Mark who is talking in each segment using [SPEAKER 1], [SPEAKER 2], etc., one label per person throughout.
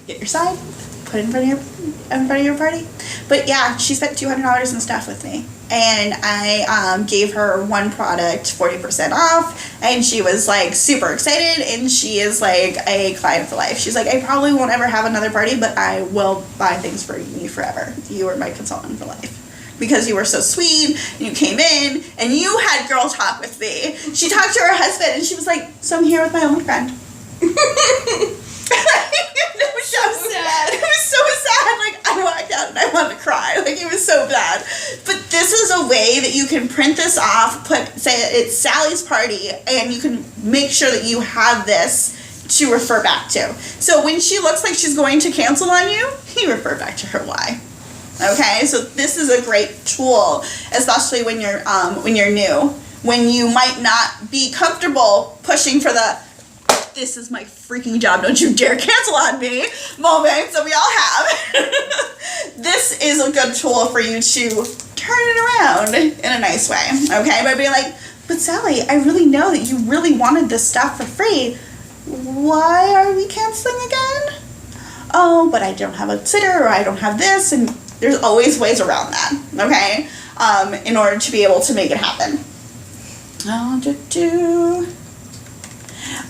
[SPEAKER 1] get your side, put it in front of your party. But yeah, she spent $200 in stuff with me. And I gave her one product 40% off, and she was like super excited, and she is like a client for life. She's like, I probably won't ever have another party, but I will buy things for you forever. You are my consultant for life. Because you were so sweet, and you came in, and you had girl talk with me. She talked to her husband, and she was like, so I'm here with my only friend. It was so sad. It was so sad. Like, I walked out and I wanted to cry. Like, it was so bad. But this is a way that you can print this off, say it's Sally's party, and you can make sure that you have this to refer back to. So when she looks like she's going to cancel on you, you refer back to her why. Okay, so this is a great tool, especially when you're new, when you might not be comfortable pushing for the this is my freaking job, don't you dare cancel on me moments that we all have. This is a good tool for you to turn it around in a nice way, okay? By being like, but Sally, I really know that you really wanted this stuff for free. Why are we canceling again? Oh, but I don't have a sitter, or I don't have this, and there's always ways around that, okay? In order to be able to make it happen.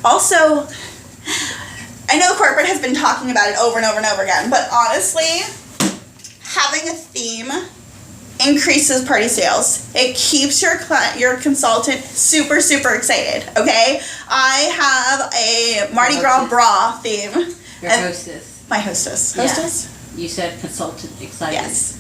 [SPEAKER 1] Also, I know corporate has been talking about it over and over and over again, but honestly, having a theme increases party sales. It keeps your consultant super, super excited, okay? I have a Mardi Gras bra theme.
[SPEAKER 2] Your hostess.
[SPEAKER 1] My hostess.
[SPEAKER 2] Yeah.
[SPEAKER 1] Hostess?
[SPEAKER 2] You said consultant excited.
[SPEAKER 1] Yes.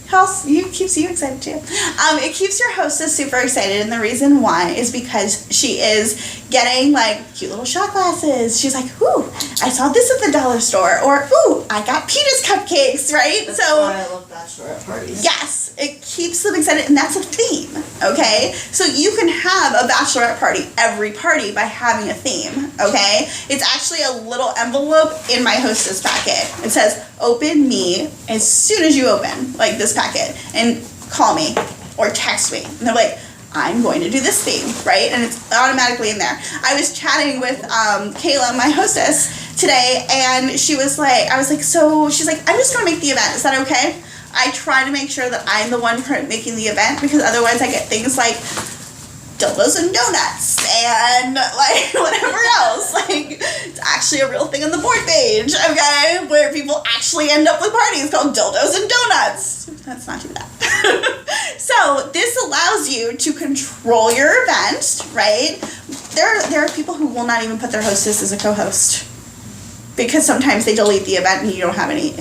[SPEAKER 1] Keeps you excited too. It keeps your hostess super excited, and the reason why is because she is getting like cute little shot glasses. She's like, ooh, I saw this at the dollar store, or ooh, I got Peter's cupcakes, right?
[SPEAKER 3] That's why I love bachelorette parties.
[SPEAKER 1] Yes, it keeps them excited, and that's a theme, okay? So you can have a bachelorette party every party by having a theme, okay? It's actually a little envelope in my hostess packet. It says, open me as soon as you open, like this packet, and call me or text me. And they're like, I'm going to do this theme, right? And it's automatically in there. I was chatting with Kayla, my hostess, today, and she was like, she's like, I'm just going to make the event. Is that okay? I try to make sure that I'm the one making the event, because otherwise I get things like dildos and donuts and like whatever else. Like, it's actually a real thing on the board page, okay, where people actually end up with parties called dildos and donuts. Let's not do that. So this allows you to control your event, right? There are people who will not even put their hostess as a co-host, because sometimes they delete the event and you don't have any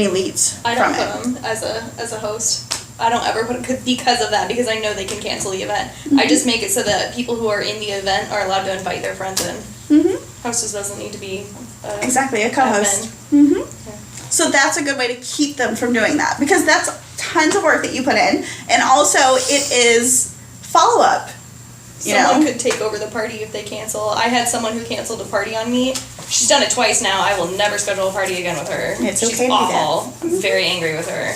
[SPEAKER 1] leads.
[SPEAKER 4] I don't
[SPEAKER 1] from it.
[SPEAKER 4] put them as a host. I don't ever put it because of that, because I know they can cancel the event. Mm-hmm. I just make it so that people who are in the event are allowed to invite their friends in. Mm-hmm. Hostess doesn't need to be
[SPEAKER 1] exactly a co-host. Mm-hmm. Yeah. So that's a good way to keep them from doing that, because that's tons of work that you put in, and also it is follow-up.
[SPEAKER 4] Someone could take over the party if they cancel. I had someone who canceled a party on me. She's done it twice now. I will never schedule a party again with her. She's awful. I'm very angry with her.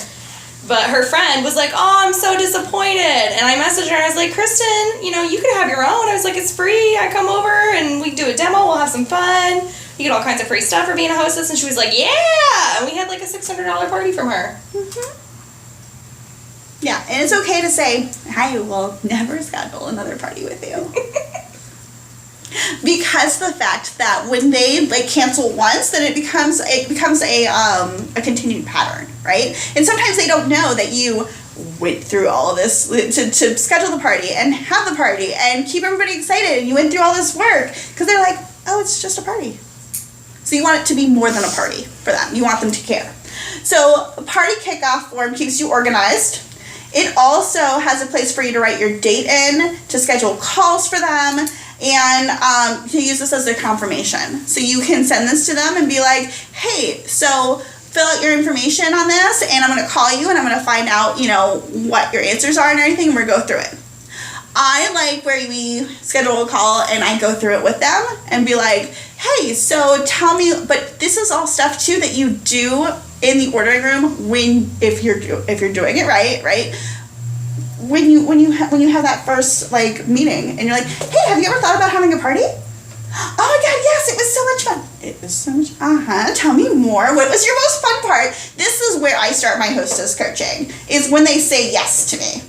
[SPEAKER 4] But her friend was like, oh, I'm so disappointed. And I messaged her and I was like, Kristen, you could have your own. I was like, it's free. I come over and we do a demo. We'll have some fun. You get all kinds of free stuff for being a hostess. And she was like, yeah. And we had like a $600 party from her. Mm-hmm.
[SPEAKER 1] Yeah, and it's okay to say, I will never schedule another party with you. Because the fact that when they cancel once, then it becomes a continued pattern, right? And sometimes they don't know that you went through all of this to schedule the party and have the party and keep everybody excited, and you went through all this work, because they're like, oh, it's just a party. So you want it to be more than a party for them. You want them to care. So a party kickoff form keeps you organized. It also has a place for you to write your date in, to schedule calls for them, and to use this as their confirmation. So you can send this to them and be like, hey, so fill out your information on this, and I'm going to call you, and I'm going to find out, what your answers are and everything, and we're going to go through it. I like where we schedule a call and I go through it with them and be like, hey, so tell me, but this is all stuff too that you do in the ordering room if you're doing it right? When you have that first meeting and you're like, hey, have you ever thought about having a party? Oh my God, yes, it was so much fun. It is so much. Tell me more. What was your most fun part? This is where I start my hostess coaching, is when they say yes to me.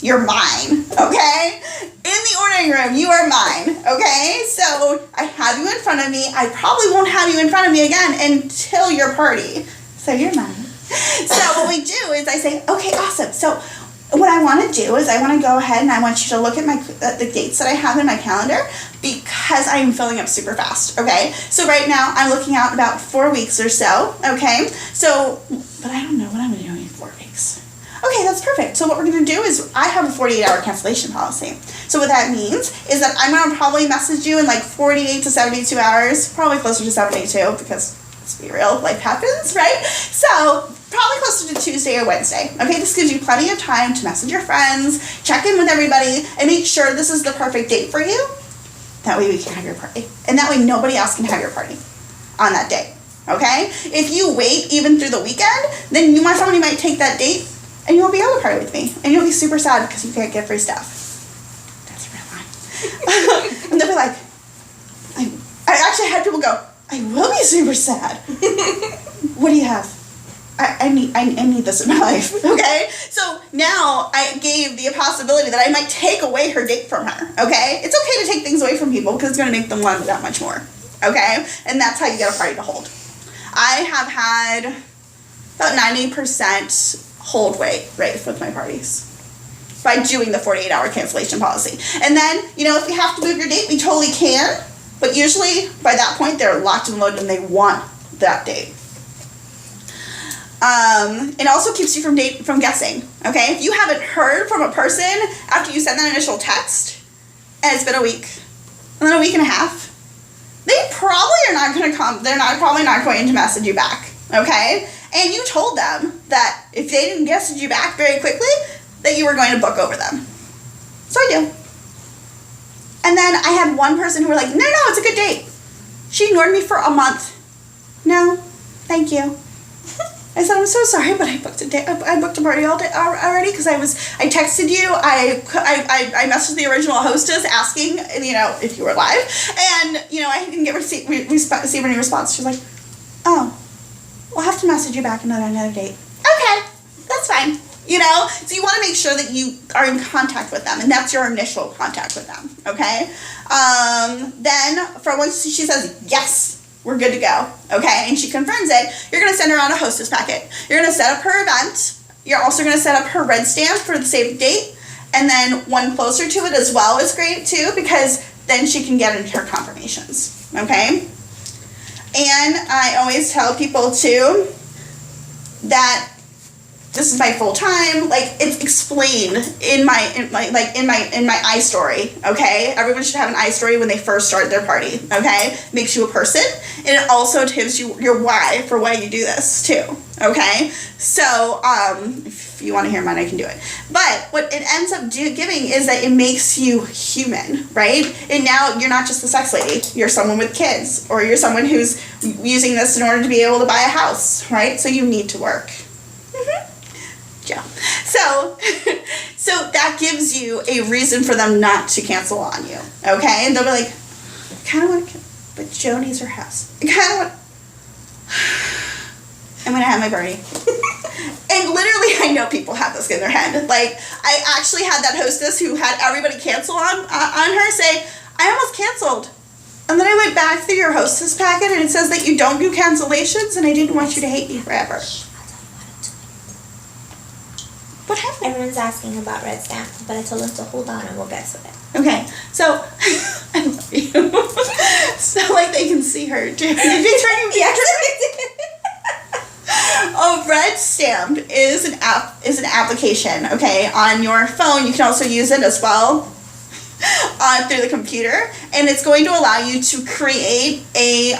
[SPEAKER 1] You're mine, okay? In the ordering room, you are mine, okay? So I have you in front of me. I probably won't have you in front of me again until your party. So you're mine. So what we do is I say, okay, awesome. So what I want to do is I want to go ahead and I want you to look at my the dates that I have in my calendar because I'm filling up super fast, okay? So right now I'm looking out about 4 weeks or so, okay? So, but I don't know what I'm going to do in 4 weeks. Okay, that's perfect. So what we're going to do is I have a 48-hour cancellation policy. So what that means is that I'm going to probably message you in like 48 to 72 hours, probably closer to 72 because let's be real, life happens, right? So probably closer to Tuesday or Wednesday. Okay, this gives you plenty of time to message your friends, check in with everybody, and make sure this is the perfect date for you. That way we can have your party. And that way nobody else can have your party on that day. Okay? If you wait even through the weekend, then somebody might take that date and you won't be able to party with me. And you'll be super sad because you can't get free stuff. That's real life. And they'll be like, I actually had people go, I will be super sad. What do you have? I need this in my life, okay? So now I gave the possibility that I might take away her date from her, okay? It's okay to take things away from people because it's going to make them want it that much more, okay? And that's how you get a party to hold. I have had about 90% hold rate with my parties by doing the 48-hour cancellation policy. And then, if we have to move your date, we totally can, but usually by that point they're locked and loaded and they want that date. It also keeps you from guessing, okay? If you haven't heard from a person after you send that initial text, and it's been a week, and then a week and a half, they probably are not going to come, probably not going to message you back, okay? And you told them that if they didn't message you back very quickly, that you were going to book over them. So I do. And then I had one person who were like, no, it's a good date. She ignored me for a month. No, thank you. I said, I'm so sorry, but I booked a party all day already because I texted you, I messaged the original hostess asking, if you were live, and, I didn't get receive any response. She was like, oh, we'll have to message you back another date. Okay, that's fine. So you want to make sure that you are in contact with them, and that's your initial contact with them, okay? Then, for once she says, yes, we're good to go, okay? And she confirms it, you're going to send her out a hostess packet. You're going to set up her event. You're also going to set up her red stamp for the save date, and then one closer to it as well is great, too, because then she can get into her confirmations, okay? And I always tell people, too, that this is my full time. It's explained in my iStory. Okay, everyone should have an iStory when they first start their party. Okay, makes you a person, and it also gives you your why for why you do this too. Okay, so if you want to hear mine, I can do it. But what it ends up giving is that it makes you human, right? And now you're not just the sex lady. You're someone with kids, or you're someone who's using this in order to be able to buy a house, right? So you need to work. Yeah. So that gives you a reason for them not to cancel on you, okay? And they'll be like, I kind of want to, but Jo needs her house. I kind of want, I'm going to have my party. And literally, I know people have this in their head. I actually had that hostess who had everybody cancel on her say, I almost canceled. And then I went back through your hostess packet, and it says that you don't do cancellations, and I didn't want you to hate me forever. What happened?
[SPEAKER 5] Everyone's asking about Red Stamp, but I told them to hold on and we'll get to it.
[SPEAKER 1] Okay, so I love you. So they can see her. Did you turn your A Red Stamp is an application, okay, on your phone. You can also use it as well through the computer, and it's going to allow you to create a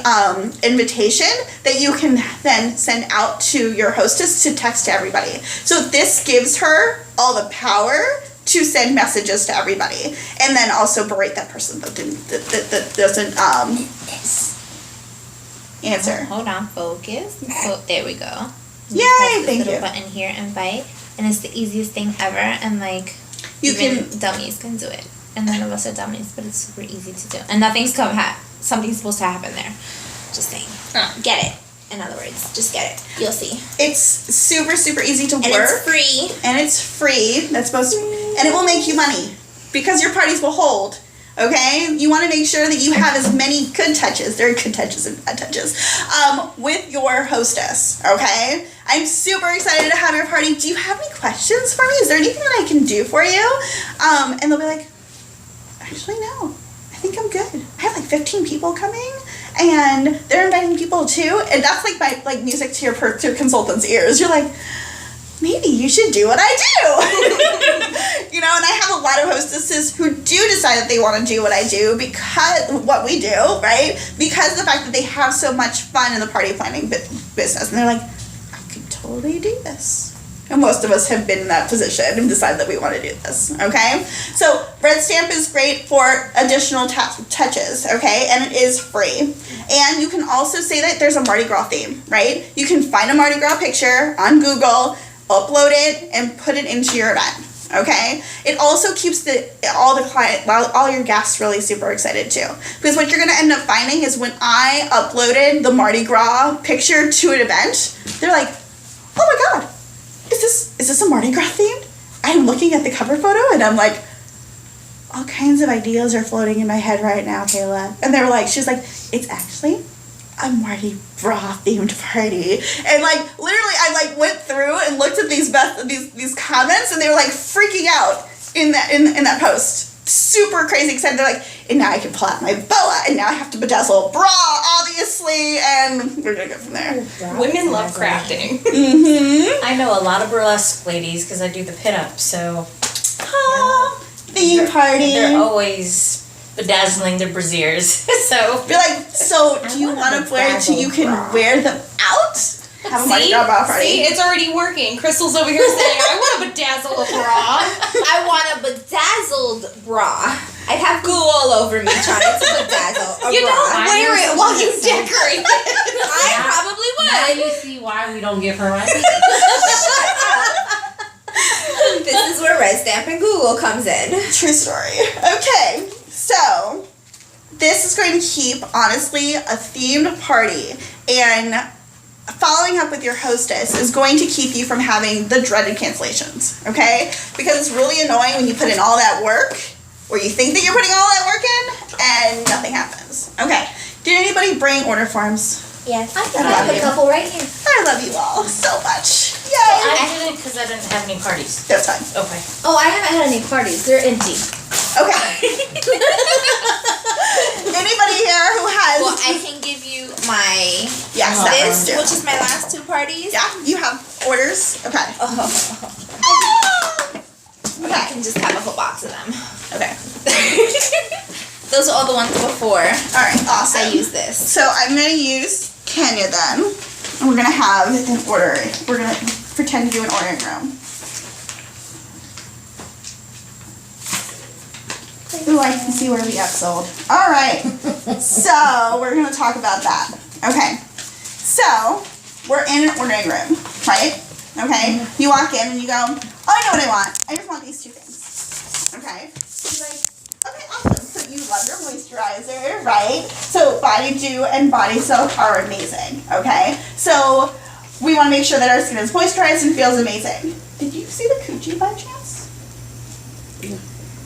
[SPEAKER 1] invitation that you can then send out to your hostess to text to everybody. So this gives her all the power to send messages to everybody, and then also berate that person that doesn't answer.
[SPEAKER 5] Hold on, focus. So there we go.
[SPEAKER 1] Yay!
[SPEAKER 5] Press this
[SPEAKER 1] Thank
[SPEAKER 5] little
[SPEAKER 1] you.
[SPEAKER 5] button here, invite, and it's the easiest thing ever. And even dummies can do it. And none of us are dummies, but it's super easy to do. And something's supposed to happen there. Just saying.
[SPEAKER 4] Huh.
[SPEAKER 5] Get it. In other words, just get it. You'll see.
[SPEAKER 1] It's super, super easy to
[SPEAKER 5] And
[SPEAKER 1] work.
[SPEAKER 5] it's free.
[SPEAKER 1] And it's free. That's supposed to, and it will make you money because your parties will hold. Okay, you want to make sure that you have as many good touches. There are good touches and bad touches with your hostess. Okay, I'm super excited to have your party. Do you have any questions for me? Is there anything that I can do for you? And they'll be like, actually, no. I think I'm good. I have like 15 people coming. And they're inviting people too, and that's like my music to your consultant's ears. You're like, maybe you should do what I do. You know, and I have a lot of hostesses who do decide that they want to do what I do because what we do, right? Because of the fact that they have so much fun in the party planning business, and they're like, I could totally do this. And most of us have been in that position and decided that we want to do this, okay? So Red Stamp is great for additional touches, okay? And it is free. And you can also say that there's a Mardi Gras theme, right? You can find a Mardi Gras picture on Google, upload it, and put it into your event, okay? It also keeps all your guests really super excited too. Because what you're going to end up finding is when I uploaded the Mardi Gras picture to an event, they're like, oh my God. Is this a Mardi Gras themed? I'm looking at the cover photo and I'm like, all kinds of ideas are floating in my head right now, Kayla. And they were like, she was like, it's actually a Mardi Gras themed party. And like literally I like went through and looked at these comments and they were like freaking out in that post. Super crazy excited. They're like, and now I can pull out my boa, and now I have to bedazzle a bra, obviously, and we're gonna go from there.
[SPEAKER 4] Women love crafting.
[SPEAKER 1] Mm-hmm.
[SPEAKER 6] I know a lot of burlesque ladies because I do the pinup, so
[SPEAKER 1] Theme party.
[SPEAKER 6] they're always bedazzling their brassieres. So
[SPEAKER 1] You're like, so do you want to wear it so you can wear them out? Have a Mardi Gras bra party.
[SPEAKER 4] See, it's already working. Crystal's over here saying, I want to bedazzle a bra.
[SPEAKER 5] I want a bedazzled bra. I'd have glue all over me trying to bedazzle a
[SPEAKER 4] You
[SPEAKER 5] bra.
[SPEAKER 4] don't wear it while you decorate it.
[SPEAKER 5] I probably
[SPEAKER 2] Now
[SPEAKER 5] would.
[SPEAKER 2] you see why we don't give her recipes.
[SPEAKER 5] This is where Red Stamp and Google comes in.
[SPEAKER 1] True story. Okay, so this is going to keep, honestly, a themed party, and following up with your hostess is going to keep you from having the dreaded cancellations, okay? Because it's really annoying when you put in all that work, or you think that you're putting all that work in, and nothing happens. Okay, did anybody bring order forms?
[SPEAKER 5] Yes. I
[SPEAKER 1] I love
[SPEAKER 5] have a
[SPEAKER 1] you.
[SPEAKER 5] couple right here.
[SPEAKER 1] I love you all so much. Yay!
[SPEAKER 6] I didn't because I didn't have any parties.
[SPEAKER 1] That's fine.
[SPEAKER 6] Okay.
[SPEAKER 5] Oh, I haven't had any parties. They're empty.
[SPEAKER 1] Okay. Anybody here who has...
[SPEAKER 5] Well, I can give you my
[SPEAKER 1] Yes, that
[SPEAKER 5] this,
[SPEAKER 1] one's due.
[SPEAKER 5] which is my last two parties.
[SPEAKER 1] Yeah, you have orders? Okay.
[SPEAKER 5] I
[SPEAKER 1] Okay.
[SPEAKER 5] can just have a whole box of them.
[SPEAKER 1] Okay.
[SPEAKER 5] Those are all the ones before
[SPEAKER 1] Alright, awesome.
[SPEAKER 5] I use this.
[SPEAKER 1] So I'm going to use Kenya then. And we're going to have an order. We're going to pretend to do an ordering room. Ooh, I can see where we got sold. Alright. So we're going to talk about that. Okay. So we're in an ordering room, right? Okay. You walk in and you go, oh, I know what I want. I just want these two things. Okay. She's like, okay, awesome. So you love your moisturizer, right? So Body Dew and Body Soak are amazing, okay? So we want to make sure that our skin is moisturized and feels amazing. Did you see the coochie by chance?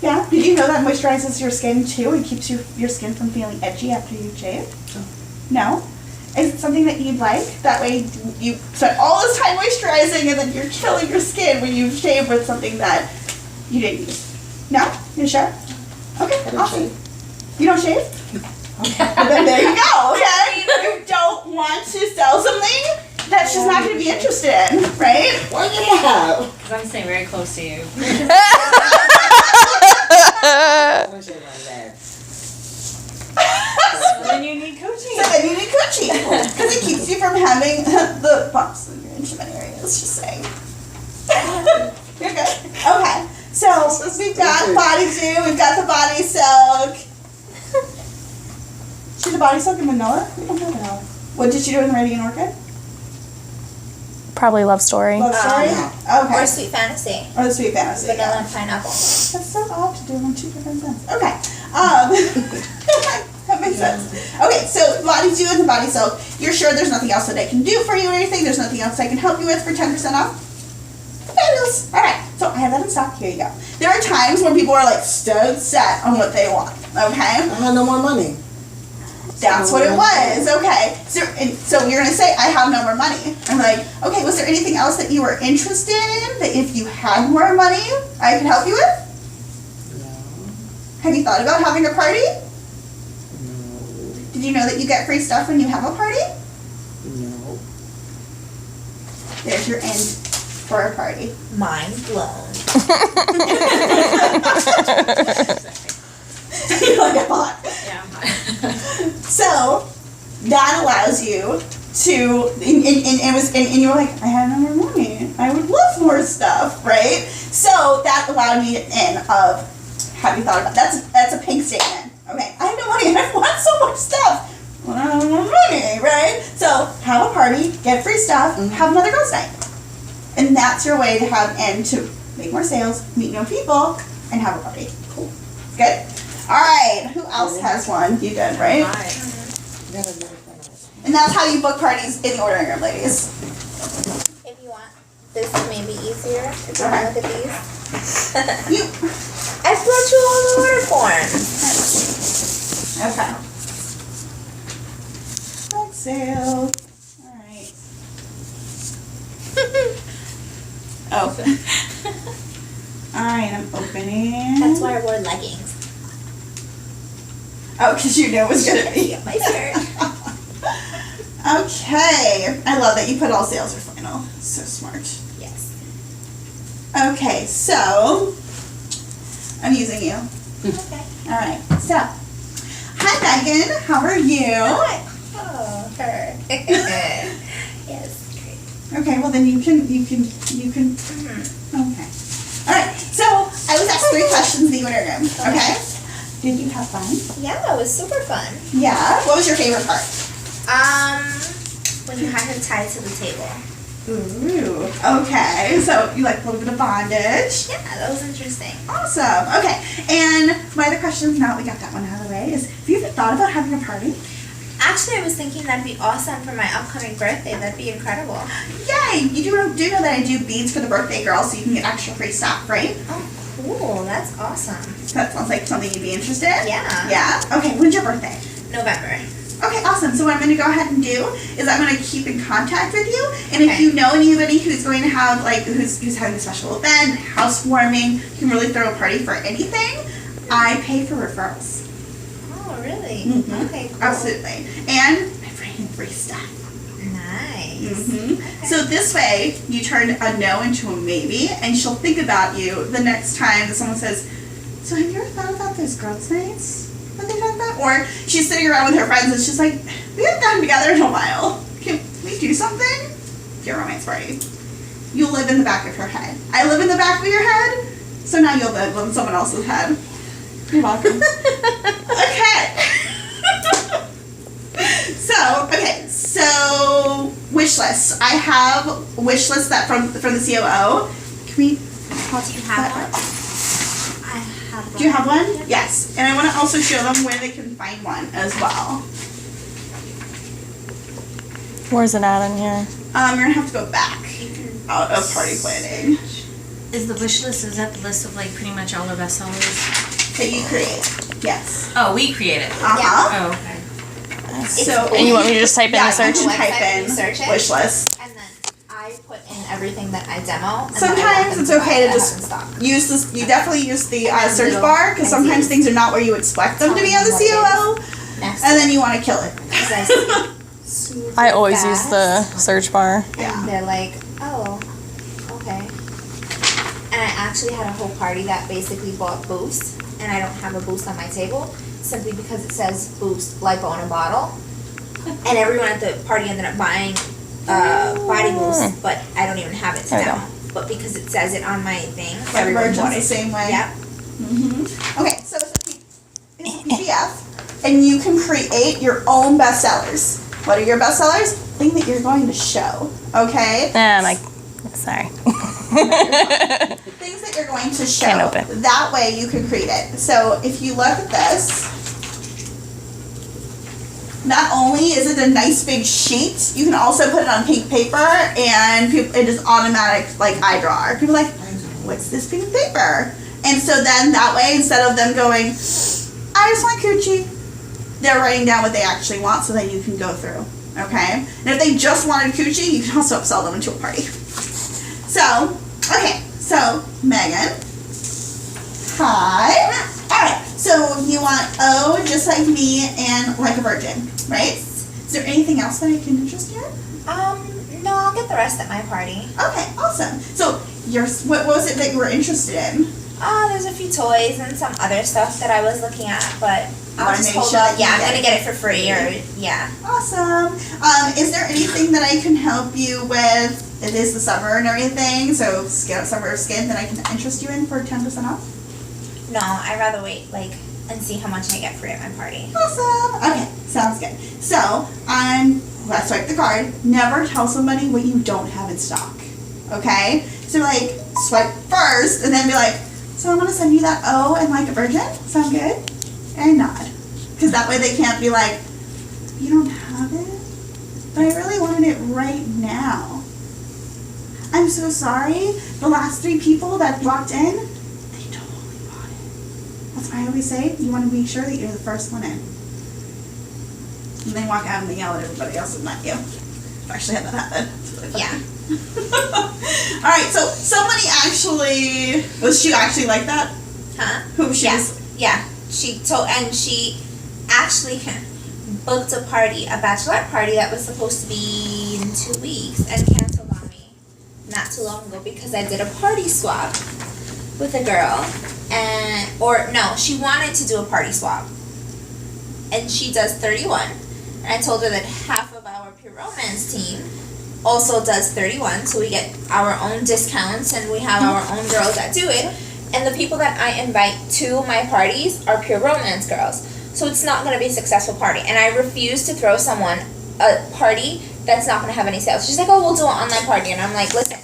[SPEAKER 1] Yeah? Did you know that moisturizes your skin too and keeps your skin from feeling edgy after you shave? No? Is it something that you'd like? That way you spend all this time moisturizing and then you're killing your skin when you shave with something that you didn't use. No? You sure? Okay, awesome. You don't shave? Okay. Well, then there you go, okay? You don't want to sell something that she's not going to be interested in, right?
[SPEAKER 3] What do you have?
[SPEAKER 6] Because I'm staying very close to you.
[SPEAKER 3] What's in my bag?
[SPEAKER 6] Then you need coaching.
[SPEAKER 1] So then you need coochie. Because it keeps you from having the bumps in your intimate areas, just saying. You're good. Okay. So we've got Body Dew, we've got the Body Soak. Should the Body Soak in vanilla? We don't have vanilla. What did you do in Radiant Orchid?
[SPEAKER 4] Probably Love Story.
[SPEAKER 1] Love Story? Okay.
[SPEAKER 5] Or Sweet Fantasy.
[SPEAKER 1] Or the Sweet Fantasy.
[SPEAKER 5] Vanilla and pineapple.
[SPEAKER 1] That's so odd to do them on two different scents. Okay. That makes sense. Okay, so Body Dew and the body soap. You're sure there's nothing else that I can do for you or anything? There's nothing else I can help you with for 10% off? Fabulous. All right, so I have that in stock. Here you go. There are times when people are like dead set on what they want. Okay.
[SPEAKER 3] I had no more money.
[SPEAKER 1] That's what it was. Okay. So you're gonna say I have no more money. I'm like, okay. Was there anything else that you were interested in that if you had more money I could help you with?
[SPEAKER 3] No.
[SPEAKER 1] Have you thought about having a party?
[SPEAKER 3] No.
[SPEAKER 1] Did you know that you get free stuff when you have a party?
[SPEAKER 3] No.
[SPEAKER 1] There's your end for a party.
[SPEAKER 5] Mind blown.
[SPEAKER 1] You're like a bot.
[SPEAKER 2] Yeah.
[SPEAKER 1] So that allows you to, and you were like, I have no more money. I would love more stuff, right? So that allowed me in of, have you thought about, that's a pink statement. Okay, I have no money. I want so much stuff. Well, I have no more money, right? So have a party, get free stuff, have another girls' night. And that's your way to have and to make more sales, meet new people, and have a party. Cool. Good? Alright, who else has one? You did, right? And that's how you book parties in the ordering room, ladies.
[SPEAKER 5] If you want this may be easier, if you want to look at these.
[SPEAKER 1] You
[SPEAKER 5] I brought you all the order forms.
[SPEAKER 1] okay. Flag sale. Alright. Oh. Alright, I'm opening.
[SPEAKER 5] That's why I wore leggings.
[SPEAKER 1] Oh, because you knew it was gonna be.
[SPEAKER 5] My shirt.
[SPEAKER 1] Okay. I love that you put all sales are final. So smart.
[SPEAKER 5] Yes.
[SPEAKER 1] Okay, so I'm using you.
[SPEAKER 5] Okay.
[SPEAKER 1] Alright, so hi Megan, how are you?
[SPEAKER 5] Oh, her. Yes, great.
[SPEAKER 1] Okay, well then you can okay. Alright, so I was asked 3 questions in the order room, okay? Did you have fun?
[SPEAKER 5] Yeah, it was super fun.
[SPEAKER 1] Yeah. What was your favorite part?
[SPEAKER 5] When you had him tied to the table.
[SPEAKER 1] Ooh, okay. So you like a little bit of bondage.
[SPEAKER 5] Yeah, that was interesting.
[SPEAKER 1] Awesome. Okay. And my other question, now that we got that one out of the way, is have you ever thought about having a party?
[SPEAKER 5] Actually, I was thinking that'd be awesome for my upcoming birthday. That'd be incredible.
[SPEAKER 1] Yay! You do know that I do beads for the birthday girl, so you can get extra free stuff, right?
[SPEAKER 5] Oh, cool. That's awesome.
[SPEAKER 1] That sounds like something you'd be interested in.
[SPEAKER 5] Yeah.
[SPEAKER 1] Yeah? Okay, when's your birthday?
[SPEAKER 5] November.
[SPEAKER 1] Okay, awesome. So what I'm going to go ahead and do is I'm going to keep in contact with you, and if
[SPEAKER 5] Okay.
[SPEAKER 1] you know anybody who's going to have, like, who's having a special event, housewarming, you can really throw a party for anything, I pay for referrals.
[SPEAKER 5] Oh, really?
[SPEAKER 1] Mhm.
[SPEAKER 5] Okay, cool.
[SPEAKER 1] Absolutely. And I bring in free stuff.
[SPEAKER 5] Nice.
[SPEAKER 1] Okay. So this way, you turn a no into a maybe, and she'll think about you the next time that someone says, so have you ever thought about those girls' nights? What they talk about? Or she's sitting around with her friends and she's like, we haven't gotten together in a while. Can we do something? Your romance party. You live in the back of her head. I live in the back of your head, so now you'll live in someone else's head. You're welcome. Okay. So wish lists. I have wish lists that from the COO. Can we pause?
[SPEAKER 5] Do you have one? I have one.
[SPEAKER 1] Do you have one? Yes. And I want to also show them where they can find one as well.
[SPEAKER 7] Where's it at in here?
[SPEAKER 1] You're gonna have to go back out of party planning
[SPEAKER 2] Is the wish list, is that the list of like pretty much all our bestsellers?
[SPEAKER 1] that you create. Yes.
[SPEAKER 2] Oh, we created.
[SPEAKER 1] Uh-huh.
[SPEAKER 2] Oh, okay.
[SPEAKER 1] So
[SPEAKER 7] And you want me to just type in
[SPEAKER 1] yeah,
[SPEAKER 7] the search?
[SPEAKER 1] you can type
[SPEAKER 5] Website,
[SPEAKER 1] in
[SPEAKER 5] you search it?
[SPEAKER 1] wish list.
[SPEAKER 5] And then I put in everything that I demo. And
[SPEAKER 1] Sometimes
[SPEAKER 5] then I want them
[SPEAKER 1] it's
[SPEAKER 5] to buy
[SPEAKER 1] okay to
[SPEAKER 5] what I
[SPEAKER 1] just
[SPEAKER 5] have in stock.
[SPEAKER 1] use this. You definitely use the search
[SPEAKER 5] Little
[SPEAKER 1] bar because sometimes
[SPEAKER 5] ideas.
[SPEAKER 1] things are not where you expect them to be on the
[SPEAKER 5] Tell them
[SPEAKER 1] COO,
[SPEAKER 5] Next
[SPEAKER 1] and then you want to kill it.
[SPEAKER 5] Because I see super
[SPEAKER 7] I always use
[SPEAKER 5] fast,
[SPEAKER 7] the search bar.
[SPEAKER 1] Yeah.
[SPEAKER 5] And they're like, oh, okay. And I actually had a whole party that basically bought Boost, and I don't have a Boost on my table simply because it says Boost lipo in a bottle. And everyone at the party ended up buying Body Boost, but I don't even have it to
[SPEAKER 7] There we
[SPEAKER 5] demo. But because it says it on my thing,
[SPEAKER 1] Like
[SPEAKER 5] everyone
[SPEAKER 1] Virgin's
[SPEAKER 5] bought
[SPEAKER 1] the
[SPEAKER 5] it.
[SPEAKER 1] same way.
[SPEAKER 5] Yep.
[SPEAKER 1] Okay, so it's a PDF, and you can create your own bestsellers. What are your bestsellers? Thing that you're going to show. Okay.
[SPEAKER 7] Sorry.
[SPEAKER 1] Things that you're going to show.
[SPEAKER 7] Can't open.
[SPEAKER 1] That way you can create it. So if you look at this, not only is it a nice big sheet, you can also put it on pink paper, and it is automatic like eye drawer. People are like, what's this pink paper? And so then that way, instead of them going, I just want coochie, they're writing down what they actually want so that you can go through. Okay? And if they just wanted coochie, you can also upsell them into a party. So, okay. So, Megan. Hi. Alright. So, you want O, just like me, and like a virgin, right? Is there anything else that I can interest you in?
[SPEAKER 5] No, I'll get the rest at my party.
[SPEAKER 1] Okay, awesome. So, what was it that you were interested in?
[SPEAKER 5] There's a few toys and some other stuff that I was looking at, but I'll
[SPEAKER 1] Wanna
[SPEAKER 5] just
[SPEAKER 1] make
[SPEAKER 5] hold
[SPEAKER 1] sure
[SPEAKER 5] up.
[SPEAKER 1] that you
[SPEAKER 5] Yeah, I'm
[SPEAKER 1] get
[SPEAKER 5] gonna
[SPEAKER 1] it
[SPEAKER 5] get it for free, or yeah.
[SPEAKER 1] Awesome. Is there anything that I can help you with? It is the summer and everything, so summer skin that I can interest you in for 10% off?
[SPEAKER 5] No, I'd rather wait, and see how much I get free at my party.
[SPEAKER 1] Awesome. Okay, sounds good. So, let's swipe the card. Never tell somebody what you don't have in stock. Okay? So, swipe first, and then be like, so I'm going to send you that O and like a virgin. Sound good? And nod. Because that way they can't be like, you don't have it? But I really wanted it right now. I'm so sorry. The last 3 people that walked in, they totally bought it. That's why I always say, you want to make sure that you're the first one in. And they walk out and they yell at everybody else and not you. I've actually had that happen. It's really funny.
[SPEAKER 5] Yeah.
[SPEAKER 1] Alright, so somebody actually, was she actually like that?
[SPEAKER 5] Huh?
[SPEAKER 1] Who she
[SPEAKER 5] Yeah.
[SPEAKER 1] was?
[SPEAKER 5] Yeah. She actually booked a party, a bachelorette party that was supposed to be in 2 weeks, and canceled on me not too long ago because I did a party swap with a girl, she wanted to do a party swap, and she does 31, and I told her that half of our pure romance team also does 31, so we get our own discounts and we have our own girls that do it, and the people that I invite to my parties are pure romance girls, so it's not going to be a successful party, and I refuse to throw someone a party that's not going to have any sales. She's like, oh, we'll do an online party, and I'm like, listen,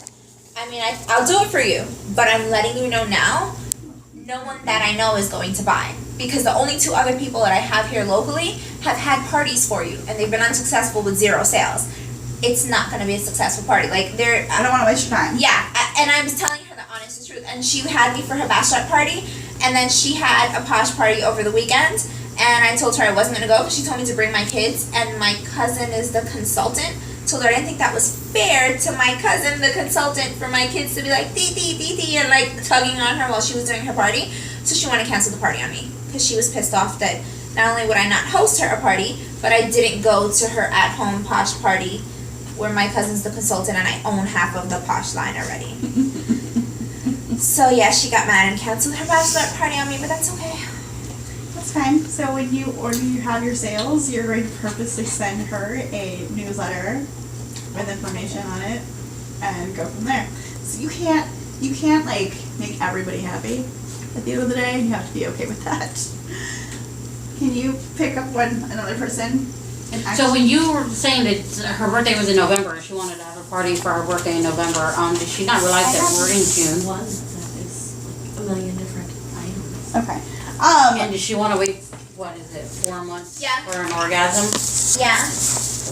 [SPEAKER 5] I'll do it for you, but I'm letting you know now, no one that I know is going to buy, because the only 2 other people that I have here locally have had parties for you, and they've been unsuccessful with 0 sales. It's not going to be a successful party.
[SPEAKER 1] I don't want to waste your time.
[SPEAKER 5] Yeah, and I was telling her the honest truth, and she had me for her bachelorette party, and then she had a posh party over the weekend, and I told her I wasn't going to go, but she told me to bring my kids, and my cousin is the consultant. Told her I didn't think that was fair to my cousin, the consultant, for my kids to be like, dee, and tugging on her while she was doing her party. So she wanted to cancel the party on me, because she was pissed off that not only would I not host her a party, but I didn't go to her at-home posh party where my cousin's the consultant and I own half of the posh line already. So yeah, she got mad and canceled her bachelorette party on me, but that's okay.
[SPEAKER 1] That's fine. So when you have your sales, you're going to purposely send her a newsletter with information on it and go from there. So you can't make everybody happy at the end of the day. You have to be okay with that. Can you pick up another person?
[SPEAKER 8] So when you were saying that her birthday was in November, and she wanted to have a party for her birthday in November, did she not realize that we're in June?
[SPEAKER 2] That is a million different items.
[SPEAKER 1] Okay.
[SPEAKER 8] And does she want to wait, 4 months
[SPEAKER 5] Yeah.
[SPEAKER 8] for an orgasm?
[SPEAKER 5] Yeah.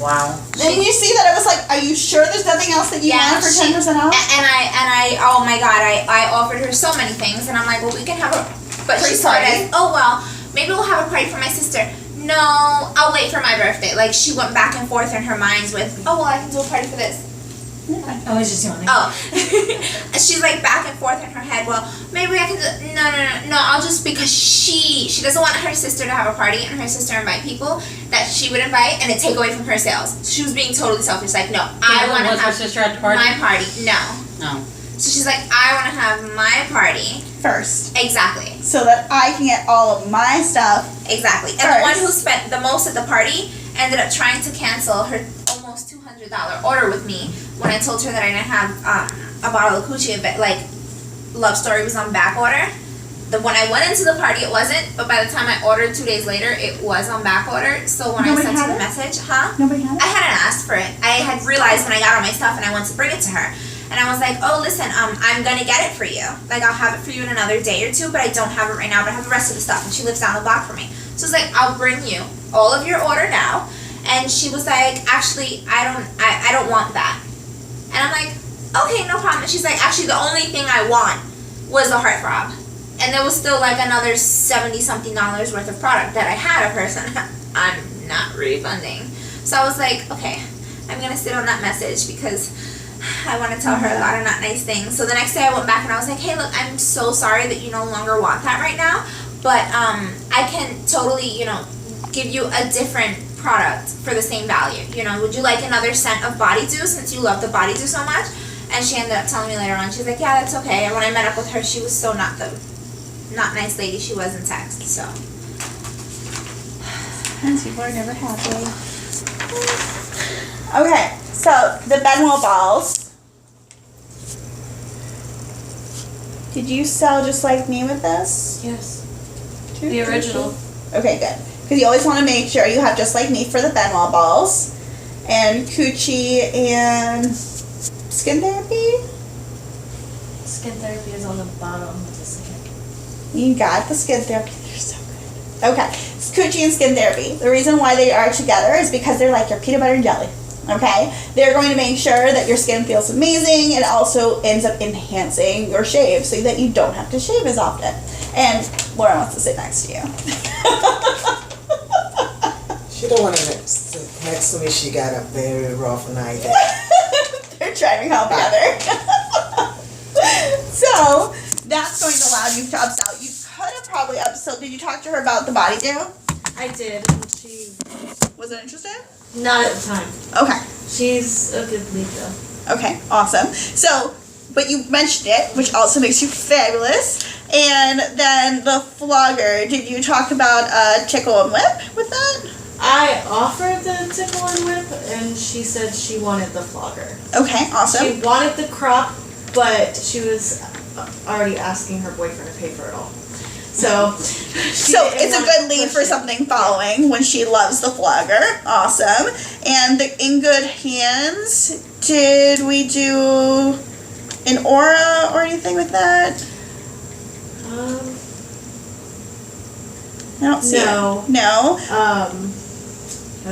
[SPEAKER 8] Wow.
[SPEAKER 1] Then you see that I was like, are you sure there's nothing else that you want for 10% off?
[SPEAKER 5] And I oh my god, I offered her so many things, and I'm like, well, we can have a, but she started, oh well, maybe we'll have a party for my sister. No, I'll wait for my birthday. She went back and forth in her minds with, oh well, I can do a party for this.
[SPEAKER 2] I was just yawning.
[SPEAKER 5] Oh. She's back and forth in her head, well, maybe I can do, no, I'll just, because she doesn't want her sister to have a party and her sister invite people that she would invite and it take away from her sales. She was being totally selfish, no, I want to have
[SPEAKER 8] her sister at the party?
[SPEAKER 5] my party. No.
[SPEAKER 8] No.
[SPEAKER 5] So she's like, I want to have my party.
[SPEAKER 1] First.
[SPEAKER 5] Exactly.
[SPEAKER 1] So that I can get all of my stuff.
[SPEAKER 5] Exactly. And the one who spent the most at the party ended up trying to cancel her almost $200 order with me when I told her that I didn't have a bottle of coochie, but Love Story was on back order. When I went into the party, it wasn't, but by the time I ordered 2 days later, it was on back order. So when
[SPEAKER 1] Nobody
[SPEAKER 5] I sent
[SPEAKER 1] had
[SPEAKER 5] her the
[SPEAKER 1] it?
[SPEAKER 5] message,
[SPEAKER 1] Nobody had it?
[SPEAKER 5] I hadn't asked for it. I had realized when I got all my stuff and I went to bring it to her. And I was like, oh, listen, I'm going to get it for you. I'll have it for you in another day or 2, but I don't have it right now, but I have the rest of the stuff. And she lives down the block from me. So I was like, I'll bring you all of your order now. And she was like, actually, I don't want that. And I'm like, okay, no problem. And she's like, actually, the only thing I want was a heartthrob. And there was still like another $70-something worth of product that I had of hers, and I'm not refunding. So I was like, okay, I'm gonna sit on that message because I want to tell her a lot of not nice things. So the next day I went back and I was like, hey, look, I'm so sorry that you no longer want that right now, but I can totally, give you a different product for the same value. Would you like another scent of body dew since you love the body dew so much? And she ended up telling me later on, she's like, yeah, that's okay. And when I met up with her, she was so not nice lady she was in text, so.
[SPEAKER 1] And people are never happy. Okay, so the Benwell balls. Did you sell Just Like Me with this?
[SPEAKER 2] Yes. The original.
[SPEAKER 1] Okay, good. Because you always want to make sure you have Just Like Me for the Benwell balls. And Coochie and Skin Therapy?
[SPEAKER 2] Skin therapy is on the bottom of the skin.
[SPEAKER 1] You got the Skin Therapy. They're so good. Okay, it's Coochie and Skin Therapy. The reason why they are together is because they're like your peanut butter and jelly. Okay? They're going to make sure that your skin feels amazing and also ends up enhancing your shave so that you don't have to shave as often. And Laura wants to sit next to you.
[SPEAKER 3] She don't want to sit next to me. She got a very rough night.
[SPEAKER 1] They're driving home together. So that's going to allow you to upsell. You could have probably upsold. Did you talk to her about the body dew?
[SPEAKER 9] I did, and she
[SPEAKER 1] Wasn't interested?
[SPEAKER 9] not at the time.
[SPEAKER 1] Okay.
[SPEAKER 9] She's a good lead though.
[SPEAKER 1] Okay, awesome. So, but you mentioned it, which also makes you fabulous. And then the flogger, did you talk about tickle and whip with that?
[SPEAKER 9] I offered the tickle and whip, and she said she wanted the flogger.
[SPEAKER 1] Okay, awesome.
[SPEAKER 9] She wanted the crop, but she was already asking her boyfriend to pay for it all. So,
[SPEAKER 1] It's a good lead for something following when she loves the flogger. Awesome. And the In Good Hands, did we do an aura or anything with that? I don't see
[SPEAKER 9] No.
[SPEAKER 1] it. No.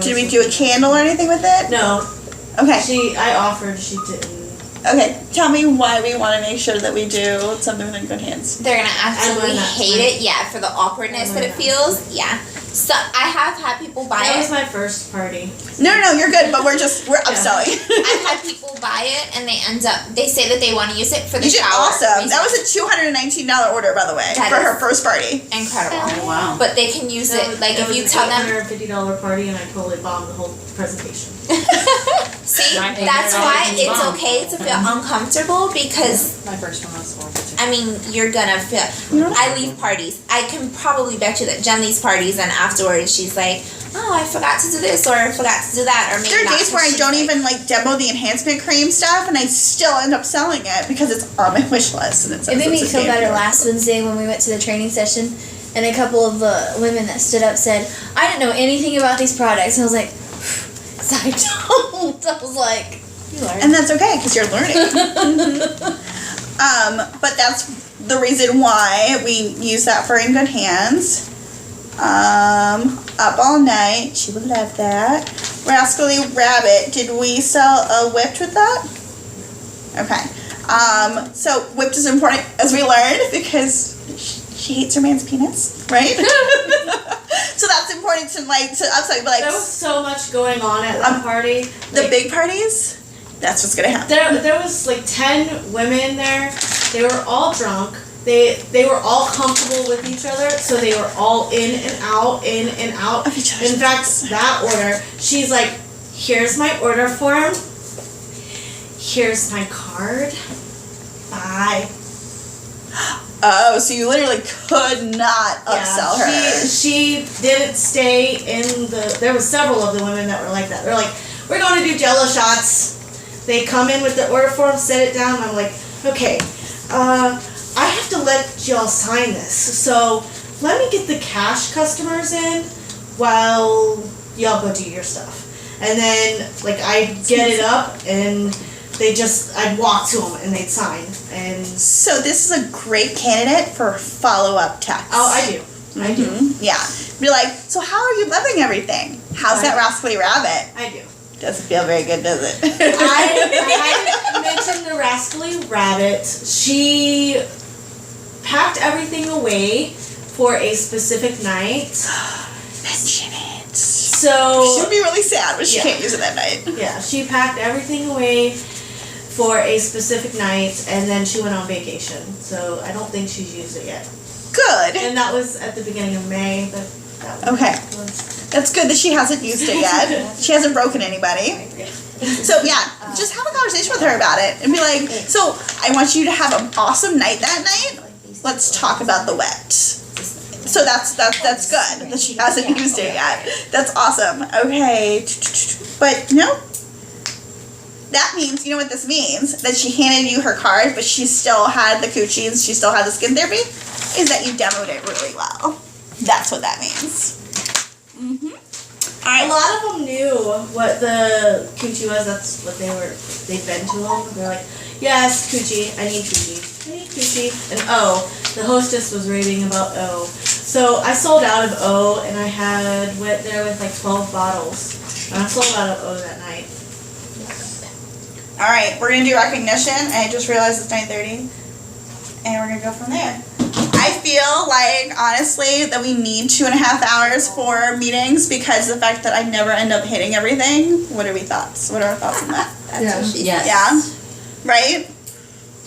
[SPEAKER 1] Did we do a candle or anything with it?
[SPEAKER 9] No.
[SPEAKER 1] Okay.
[SPEAKER 9] I offered, she didn't.
[SPEAKER 1] Okay, tell me why we want to make sure that we do something with In Good Hands.
[SPEAKER 5] They're gonna absolutely
[SPEAKER 9] not
[SPEAKER 5] hate it, yeah, for the awkwardness that it feels, yeah. So I have had people buy
[SPEAKER 9] That
[SPEAKER 5] it.
[SPEAKER 9] was my first party.
[SPEAKER 1] No, you're good, but we're upselling.
[SPEAKER 5] I've had people buy it and they say that they want to use it for the
[SPEAKER 1] You did
[SPEAKER 5] shower.
[SPEAKER 1] awesome. That was a $219 order, by the way,
[SPEAKER 5] That
[SPEAKER 1] for
[SPEAKER 5] is
[SPEAKER 1] her first party.
[SPEAKER 5] incredible.
[SPEAKER 8] Oh, wow.
[SPEAKER 5] But they can use it, like if you tell them.
[SPEAKER 9] It was a $850 party, and I totally bombed the whole presentation.
[SPEAKER 5] See,
[SPEAKER 8] Right.
[SPEAKER 5] that's why
[SPEAKER 8] Right.
[SPEAKER 5] it's okay to feel uncomfortable because
[SPEAKER 6] My first one was $450.
[SPEAKER 5] I mean you're gonna feel. I leave parties. I can probably bet you that Jen leaves parties and afterwards she's like, oh, I forgot to do this or I forgot to do that or maybe.
[SPEAKER 1] There are
[SPEAKER 5] not,
[SPEAKER 1] days
[SPEAKER 5] 'cause
[SPEAKER 1] where I
[SPEAKER 5] she's
[SPEAKER 1] don't
[SPEAKER 5] like-
[SPEAKER 1] even demo the enhancement cream stuff, and I still end up selling it because it's on my wish list. And
[SPEAKER 10] It made me feel better last Wednesday when we went to the training session, and a couple of women that stood up said, I didn't know anything about these products. And I was like, 'cause I don't. I was like, you learn.
[SPEAKER 1] And that's okay because you're learning. But that's the reason why we use that for In Good Hands. Up All Night, she would love that. Rascally Rabbit, did we sell a whipped with that? Okay. So whipped is important, as we learned, because she hates her man's penis, right? So that's important to upsell, but
[SPEAKER 9] There was so much going on at that party.
[SPEAKER 1] the big parties, that's what's gonna happen.
[SPEAKER 9] There was 10 women there. They were all drunk. They were all comfortable with each other, so they were all in and out.
[SPEAKER 1] Of each other's
[SPEAKER 9] In fact, that order, she's like, here's my order form. Here's my card. Bye.
[SPEAKER 1] Oh, so you literally could not upsell her.
[SPEAKER 9] She didn't stay in there was several of the women that were like that. They're like, we're going to do Jello shots. They come in with the order form, set it down, and I'm like, okay, I have to let y'all sign this. So let me get the cash customers in while y'all go do your stuff. And then, I'd get it up, and I'd walk to them, and they'd sign. And
[SPEAKER 1] So this is a great candidate for follow-up text.
[SPEAKER 9] oh, I do.
[SPEAKER 1] Yeah, Be like, so how are you loving everything? How's that rascally rabbit?
[SPEAKER 9] I do.
[SPEAKER 1] Doesn't feel very good, does it?
[SPEAKER 9] I hadn't mentioned the rascally rabbit. She packed everything away for a specific night.
[SPEAKER 1] Mention it.
[SPEAKER 9] So
[SPEAKER 1] She'll be really sad when she
[SPEAKER 9] Yeah.
[SPEAKER 1] can't use it that night.
[SPEAKER 9] yeah, she packed everything away for a specific night, and then she went on vacation. So I don't think she's used it yet.
[SPEAKER 1] Good.
[SPEAKER 9] And that was at the beginning of May. But that
[SPEAKER 1] Okay.
[SPEAKER 9] was
[SPEAKER 1] That's good that she hasn't used it yet. She hasn't broken anybody. So yeah, just have a conversation with her about it and be like, so I want you to have an awesome night that night. Let's talk about the wet. So that's good that she hasn't used it yet. That's awesome. Okay. But that means, you know what this means? That she handed you her card, but she still had the coochies, she still had the skin therapy, is that you demoed it really well. That's what that means.
[SPEAKER 9] A lot of them knew what the coochie was. That's what they'd been to them. They're like, yes, coochie. I need coochie. I need coochie. And the hostess was raving about O. So I sold out of O, and I went there with like 12 bottles. And I sold out of O that night.
[SPEAKER 1] All right, we're gonna do recognition. I just realized it's 9:30, and we're gonna go from there. I feel like, honestly, that we need 2.5 hours for meetings because of the fact that I never end up hitting everything. What are thoughts? What are our thoughts on that?
[SPEAKER 6] Yes.
[SPEAKER 1] Yeah? Right?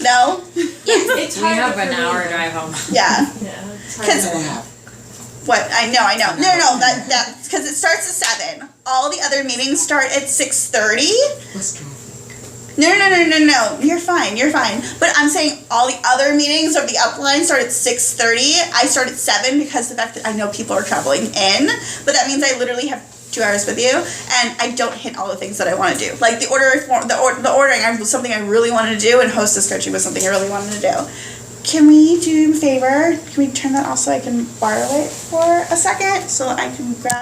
[SPEAKER 1] No?
[SPEAKER 9] It's
[SPEAKER 8] We
[SPEAKER 9] hard
[SPEAKER 8] have
[SPEAKER 9] for
[SPEAKER 8] an
[SPEAKER 9] me
[SPEAKER 8] hour
[SPEAKER 9] to-
[SPEAKER 8] drive home.
[SPEAKER 1] Yeah.
[SPEAKER 9] Yeah, it's hard.
[SPEAKER 1] Because what? I know. No, that because it starts at 7. All the other meetings start at 6:30. No. You're fine. But I'm saying all the other meetings of the upline start at 6:30. I start at 7 because the fact that I know people are traveling in. But that means I literally have 2 hours with you, and I don't hit all the things that I want to do. Like the ordering was something I really wanted to do, and hostess coaching was something I really wanted to do. Can we do me a favor? Can we turn that off so I can borrow it for a second so I can grab